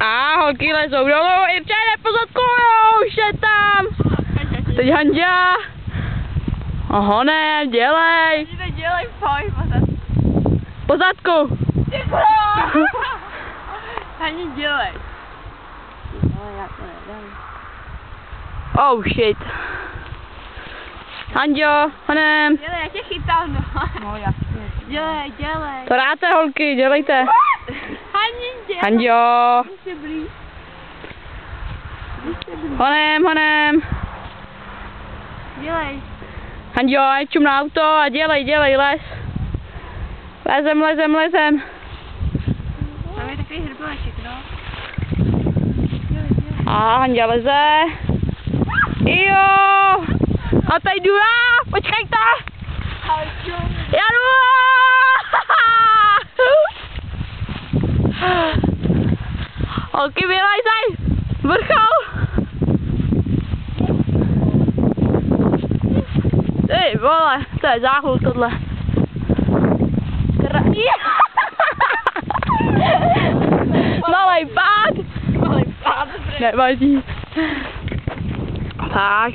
A holky lezou dolů, Irča jde po zadku, jo, už je tam. Teď Hanďa. Ohonem, dělej. Dělej, pojď, Po zadku. Ani dělej. Oh shit. Hanďo, honem. Dělej, já tě chytám, no. No jasně. Dělej. To dáte holky, dělejte. Hani, dělej. Hanďo. Jsi blíž. Honem. Dělej. Hanďo, ať čum na auto a dělej, les. Lezem. Tam je takový hrboleček, no. A Hanďa leze. Jo. A tady jdu já, počkejte. Já jdu. Holky, vylejzej. Vrchol. Ty vole, to je záhul tohle. Malej pád. Malej pád. Nevadí. Tak.